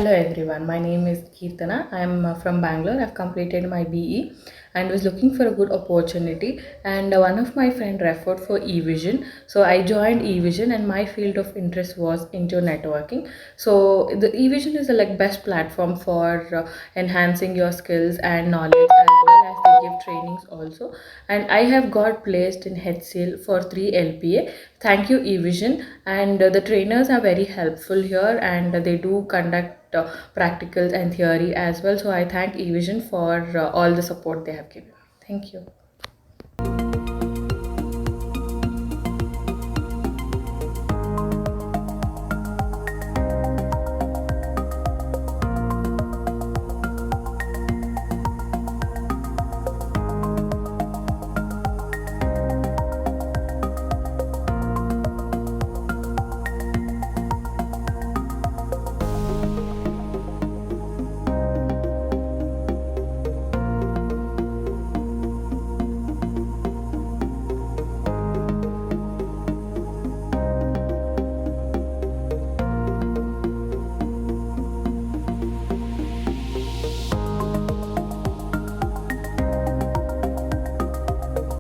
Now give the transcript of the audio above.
Hello everyone, my name is Keerthana. I am from Bangalore. I've completed my BE and was looking for a good opportunity. And one of my friend referred for Evision. So I joined Evision and my field of interest was into networking. So the Evision is a best platform for enhancing your skills and knowledge as well as they give trainings also. And I have got placed in HCL for 3 LPA. Thank you Evision, and the trainers are very helpful here and they do conduct practicals and theory as well. So I thank Evision for all the support they have given. Thank you.